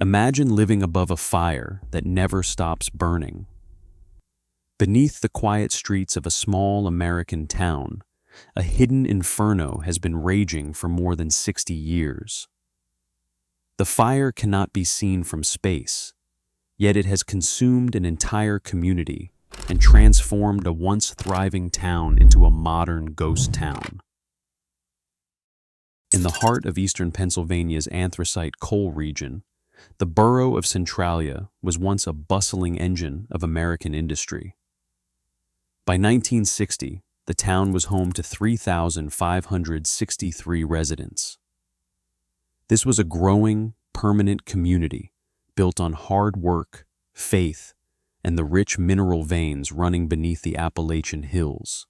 Imagine living above a fire that never stops burning. Beneath the quiet streets of a small American town, a hidden inferno has been raging for more than 60 years. The fire cannot be seen from space, yet it has consumed an entire community and transformed a once thriving town into a modern ghost town. In the heart of eastern Pennsylvania's anthracite coal region, the borough of Centralia was once a bustling engine of American industry. By 1960, the town was home to 3,563 residents. This was a growing, permanent community built on hard work, faith, and the rich mineral veins running beneath the Appalachian hills.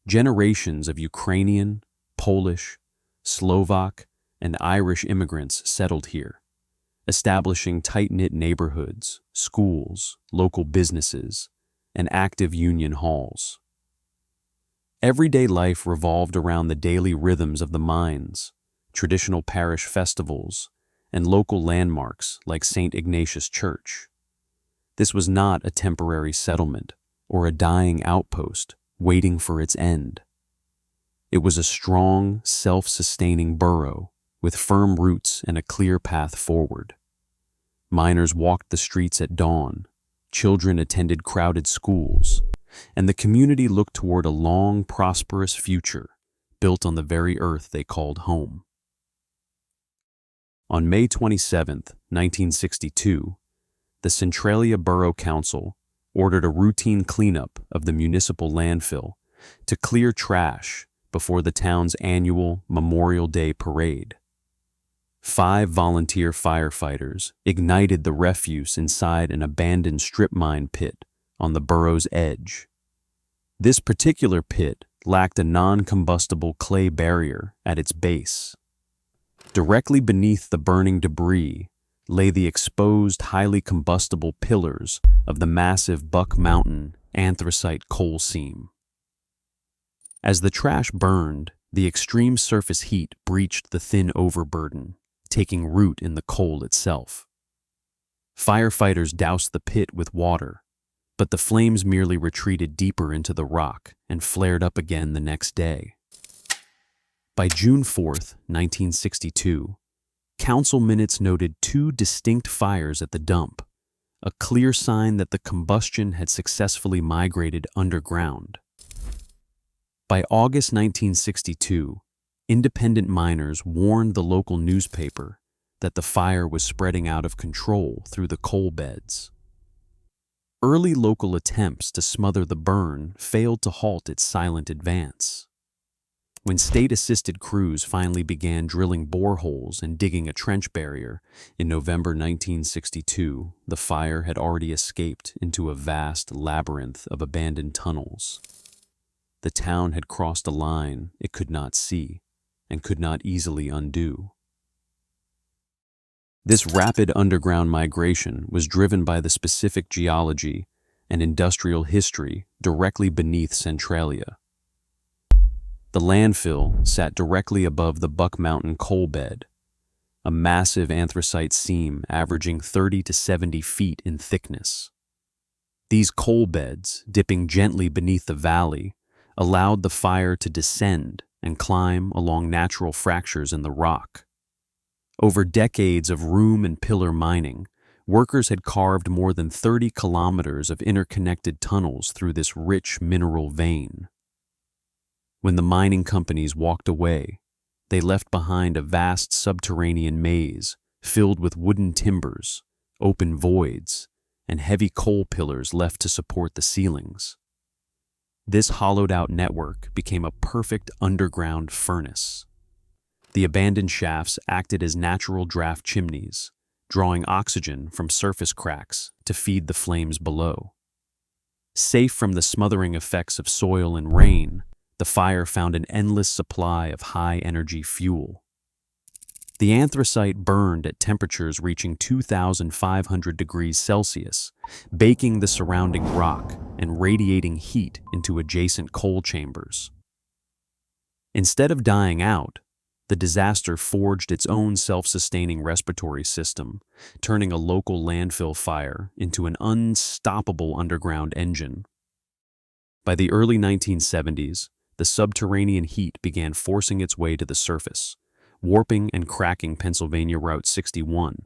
Generations of Ukrainian, Polish, Slovak, and Irish immigrants settled here, establishing tight-knit neighborhoods, schools, local businesses, and active union halls. Everyday life revolved around the daily rhythms of the mines, traditional parish festivals, and local landmarks like St. Ignatius Church. This was not a temporary settlement or a dying outpost waiting for its end. It was a strong, self-sustaining borough with firm roots and a clear path forward. Miners walked the streets at dawn, children attended crowded schools, and the community looked toward a long, prosperous future built on the very earth they called home. On May 27, 1962, the Centralia Borough Council ordered a routine cleanup of the municipal landfill to clear trash before the town's annual Memorial Day parade. 5 volunteer firefighters ignited the refuse inside an abandoned strip mine pit on the borough's edge. This particular pit lacked a non-combustible clay barrier at its base. Directly beneath the burning debris lay the exposed, highly combustible pillars of the massive Buck Mountain anthracite coal seam. As the trash burned, the extreme surface heat breached the thin overburden, taking root in the coal itself. Firefighters doused the pit with water, but the flames merely retreated deeper into the rock and flared up again the next day. By June 4, 1962, council minutes noted 2 distinct fires at the dump, a clear sign that the combustion had successfully migrated underground. By August 1962, independent miners warned the local newspaper that the fire was spreading out of control through the coal beds. Early local attempts to smother the burn failed to halt its silent advance. When state-assisted crews finally began drilling boreholes and digging a trench barrier in November 1962, the fire had already escaped into a vast labyrinth of abandoned tunnels. The town had crossed a line it could not see and could not easily undo. This rapid underground migration was driven by the specific geology and industrial history directly beneath Centralia. The landfill sat directly above the Buck Mountain coal bed, a massive anthracite seam averaging 30 to 70 feet in thickness. These coal beds, dipping gently beneath the valley, allowed the fire to descend and climb along natural fractures in the rock. Over decades of room and pillar mining, workers had carved more than 30 kilometers of interconnected tunnels through this rich mineral vein. When the mining companies walked away, they left behind a vast subterranean maze filled with wooden timbers, open voids, and heavy coal pillars left to support the ceilings. This hollowed-out network became a perfect underground furnace. The abandoned shafts acted as natural draft chimneys, drawing oxygen from surface cracks to feed the flames below. Safe from the smothering effects of soil and rain, the fire found an endless supply of high-energy fuel. The anthracite burned at temperatures reaching 2,500 degrees Celsius, baking the surrounding rock and radiating heat into adjacent coal chambers. Instead of dying out, the disaster forged its own self-sustaining respiratory system, turning a local landfill fire into an unstoppable underground engine. By the early 1970s, the subterranean heat began forcing its way to the surface, warping and cracking Pennsylvania Route 61.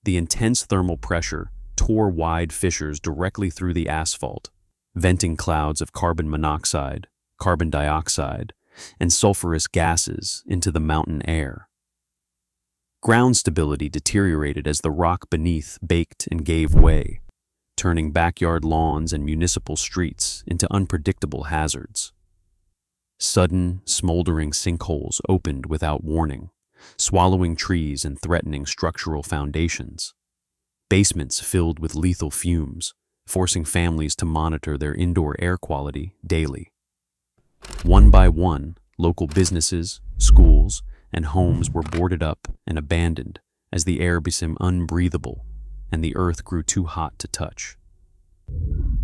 The intense thermal pressure tore wide fissures directly through the asphalt, venting clouds of carbon monoxide, carbon dioxide, and sulfurous gases into the mountain air. Ground stability deteriorated as the rock beneath baked and gave way, turning backyard lawns and municipal streets into unpredictable hazards. Sudden, smoldering sinkholes opened without warning, swallowing trees and threatening structural foundations. Basements filled with lethal fumes, forcing families to monitor their indoor air quality daily. One by one, local businesses, schools, and homes were boarded up and abandoned as the air became unbreathable and the earth grew too hot to touch.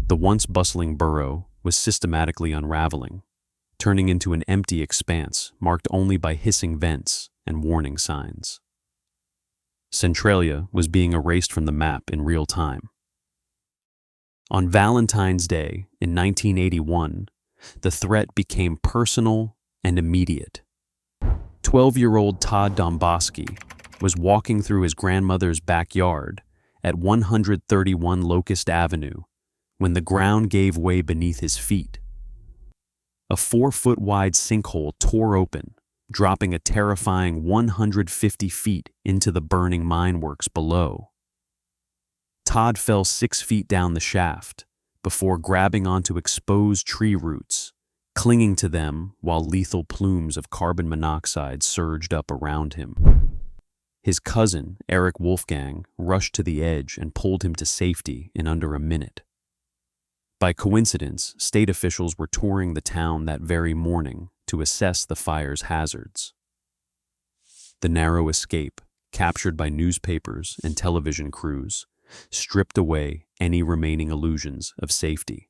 The once bustling borough was systematically unraveling, turning into an empty expanse marked only by hissing vents and warning signs. Centralia was being erased from the map in real time. On Valentine's Day in 1981, the threat became personal and immediate. 12-year-old Todd Domboski was walking through his grandmother's backyard at 131 Locust Avenue when the ground gave way beneath his feet. A 4-foot-wide sinkhole tore open, dropping a terrifying 150 feet into the burning mineworks below. Todd fell 6 feet down the shaft before grabbing onto exposed tree roots, clinging to them while lethal plumes of carbon monoxide surged up around him. His cousin, Eric Wolfgang, rushed to the edge and pulled him to safety in under a minute. By coincidence, state officials were touring the town that very morning to assess the fire's hazards. The narrow escape, captured by newspapers and television crews, stripped away any remaining illusions of safety.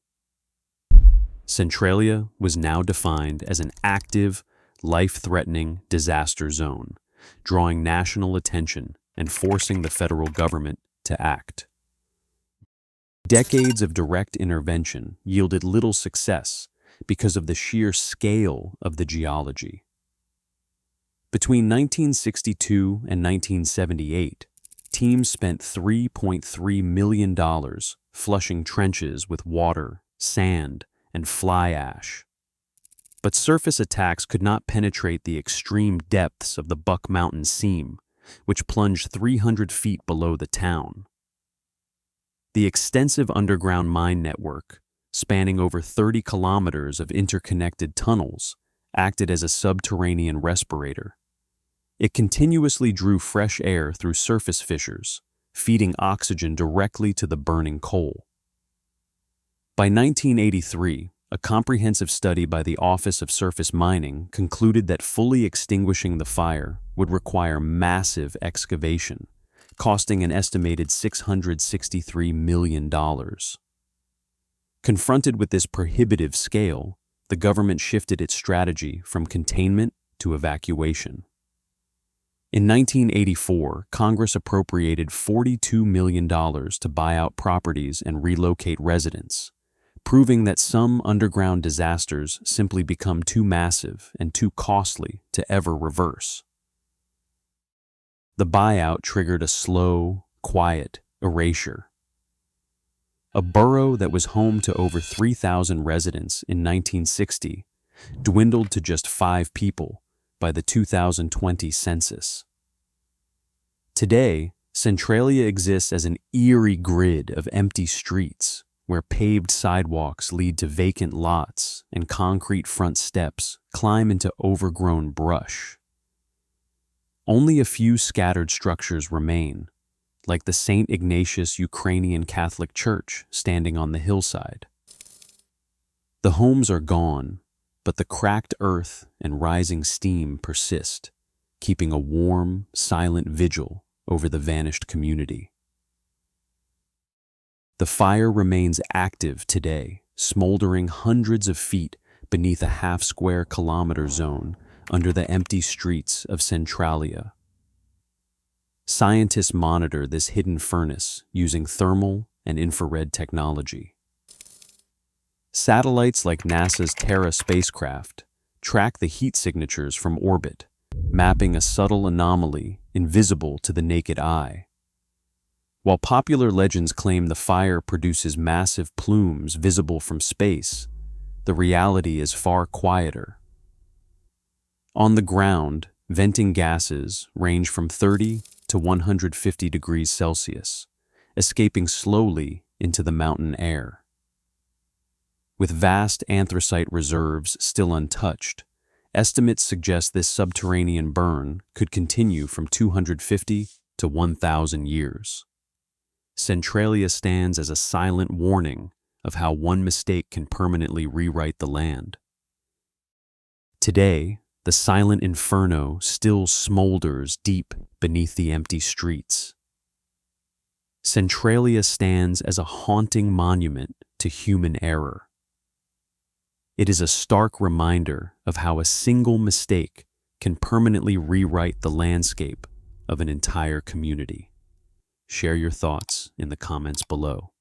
Centralia was now defined as an active, life-threatening disaster zone, drawing national attention and forcing the federal government to act. Decades of direct intervention yielded little success because of the sheer scale of the geology. Between 1962 and 1978, teams spent $3.3 million flushing trenches with water, sand, and fly ash. But surface attacks could not penetrate the extreme depths of the Buck Mountain seam, which plunged 300 feet below the town. The extensive underground mine network, spanning over 30 kilometers of interconnected tunnels, acted as a subterranean respirator. It continuously drew fresh air through surface fissures, feeding oxygen directly to the burning coal. By 1983, a comprehensive study by the Office of Surface Mining concluded that fully extinguishing the fire would require massive excavation, costing an estimated $663 million. Confronted with this prohibitive scale, the government shifted its strategy from containment to evacuation. In 1984, Congress appropriated $42 million to buy out properties and relocate residents, proving that some underground disasters simply become too massive and too costly to ever reverse. The buyout triggered a slow, quiet erasure. A borough that was home to over 3,000 residents in 1960 dwindled to just 5 people by the 2020 census. Today, Centralia exists as an eerie grid of empty streets where paved sidewalks lead to vacant lots and concrete front steps climb into overgrown brush. Only a few scattered structures remain, like the St. Ignatius Ukrainian Catholic Church standing on the hillside. The homes are gone, but the cracked earth and rising steam persist, keeping a warm, silent vigil over the vanished community. The fire remains active today, smoldering hundreds of feet beneath a half-square kilometer zone under the empty streets of Centralia. Scientists monitor this hidden furnace using thermal and infrared technology. Satellites like NASA's Terra spacecraft track the heat signatures from orbit, mapping a subtle anomaly invisible to the naked eye. While popular legends claim the fire produces massive plumes visible from space, the reality is far quieter. On the ground, venting gases range from 30 to 150 degrees Celsius, escaping slowly into the mountain air. With vast anthracite reserves still untouched, estimates suggest this subterranean burn could continue from 250 to 1,000 years. Centralia stands as a silent warning of how one mistake can permanently rewrite the land. Today, the silent inferno still smolders deep beneath the empty streets. Centralia stands as a haunting monument to human error. It is a stark reminder of how a single mistake can permanently rewrite the landscape of an entire community. Share your thoughts in the comments below.